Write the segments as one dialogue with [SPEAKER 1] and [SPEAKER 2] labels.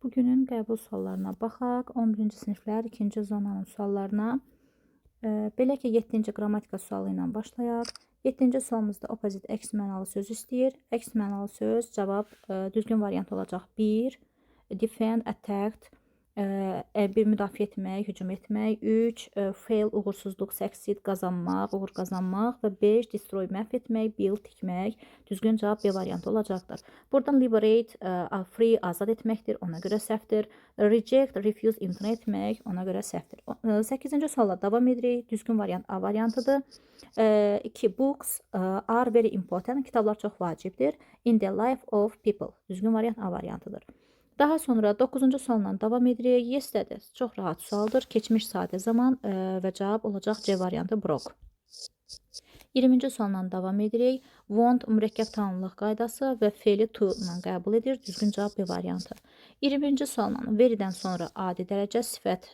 [SPEAKER 1] Bugünün qəbul suallarına baxaq. 11-ci siniflər 2-ci zonanın suallarına. Belə ki, 7-ci qrammatika sualı ilə başlayaq. 7-ci sualımızda opposite əks mənalı söz istəyir. Əks mənalı söz cavab düzgün variant olacaq. 1. Defend, attacked. Bir müdafiə etmək, hücum etmək. 3. Fail, uğursuzluq, succeed, qazanmaq, uğur qazanmaq. Və 5. Destroy, məhv etmək, build, tikmək. Düzgün cavab B variantı olacaqdır. Buradan liberate, free, azad etməkdir. Ona görə səhvdir. Reject, refuse, imtina etmək. Ona görə səhvdir. 8-ci sualla davam edirik. Düzgün variant A variantıdır. 2. Books are very important. Kitablar çox vacibdir. In the life of people. Düzgün variant A variantıdır. Daha sonra 9-cu sualla davam edirik. Yesterday çox rahat sualdır. Keçmiş sadə zaman və cavab olacaq C variantı broke. 20-ci sualla davam edirik. Want mürəkkəb tamamlıq qaydası və feili to ilə qəbul edir. Düzgün cavab B variantı. 20-ci sualla veridən sonra adi dərəcə sifət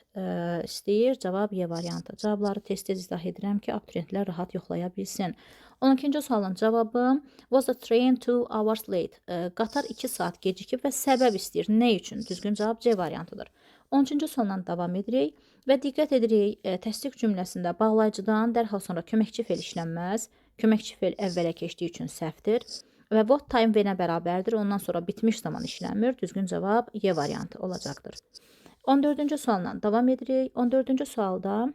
[SPEAKER 1] istəyir. Cavab Y variantı. Cavabları tez-tez izah edirəm ki, abituriyentlər rahat yoxlaya bilsin. 12-ci sualın cavabı was the train 2 hours late. Qatar 2 saat gecikib və səbəb istəyir. Nə üçün? Düzgün cavab C variantıdır. 13-cü sualla davam edirik və diqqət edirik təsdiq cümləsində bağlayıcıdan dərhal sonra köməkçi fe'l işlənməz. Köməkçi fe'l əvvələ keçdiyi üçün səhvdir. Və what time venə bərabərdir. Ondan sonra bitmiş zaman işlənmir. Düzgün cavab Y variantı olacaqdır. 14-cü sualla davam edirik. 14-cü sualda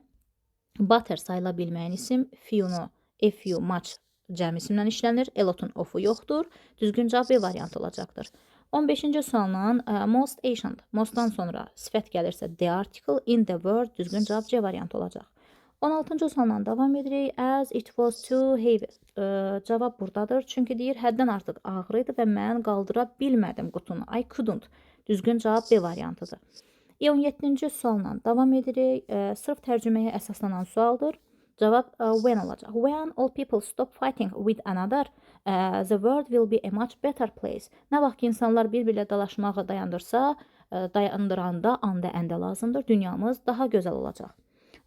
[SPEAKER 1] butter sayıla bilməyən isim few-nu FU, much cəm isimlə işlənir. Elotun of'u yoxdur. Düzgün cavab B variantı olacaqdır. 15-ci sualla most ancient, mostdan sonra sifət gəlirsə the article in the word. Düzgün cavab C variantı olacaq. 16-cı sualla davam edirik. As it was too heavy. Cavab buradadır. Çünki deyir həddən artıq ağır idi və mən qaldıra bilmədim qutunu. I couldn't. Düzgün cavab B variantıdır. 17-ci sualla davam edirik. Sırf tərcüməyə əsaslanan sualdır. Cavab when olacaq. When all people stop fighting with another, the world will be a much better place. Nə vaxt ki, insanlar bir-birlə dalaşmağı dayandıranda anda əndə lazımdır. Dünyamız daha gözəl olacaq.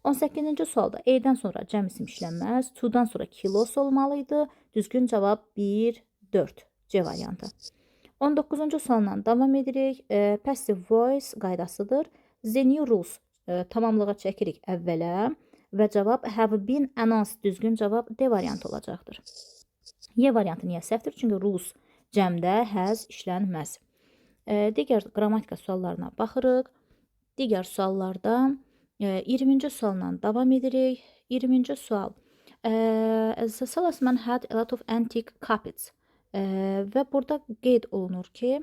[SPEAKER 1] 18-ci sualda E-dən sonra cəm isim işlənməz. To-dan sonra kilos olmalıydı. Düzgün cavab 1, 4. C variantı. 19-cu sualla davam edirik. Passive voice qaydasıdır. The new rules tamamlığa çəkirik əvvələ. Və cavab have been announced. Düzgün cavab D variantı olacaqdır. Y variantı niyə səhvdir? Çünki rules cəmdə has işlənməz. Digər qrammatika suallarına baxırıq. Digər suallarda 20-ci sualla davam edirik. 20-ci sual. The salesman had a lot of antique copies. Və burada qeyd olunur ki,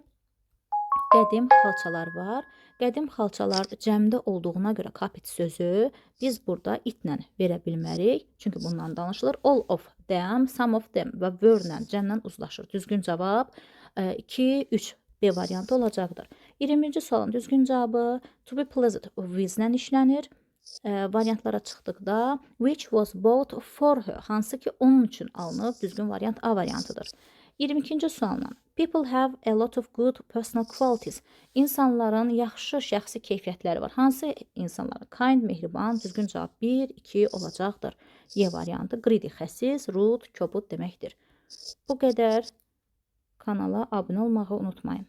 [SPEAKER 1] qədim xalçalar var. Qədim xalçalar cəmdə olduğuna görə kapit sözü biz burada itlə verə bilmərik. Çünki bundan danışılır. All of them, some of them və were-lə, cəmlə uzlaşır. Düzgün cavab 2, 3 B variantı olacaqdır. 20-ci sualın düzgün cavabı to be pleasant with-lə işlənir. Variantlara çıxdıqda which was bought for her, hansı ki onun üçün alınıb. Düzgün variant A variantıdır. 22-ci sualla people have a lot of good personal qualities. İnsanların yaxşı şəxsi keyfiyyətləri var. Hansı insanların? Kind, mehriban. Düzgün cavab 1, 2 olacaqdır. Y variantı greedy, xəsis, rude, kobud deməkdir. Bu qədər. Kanala abunə olmağı unutmayın.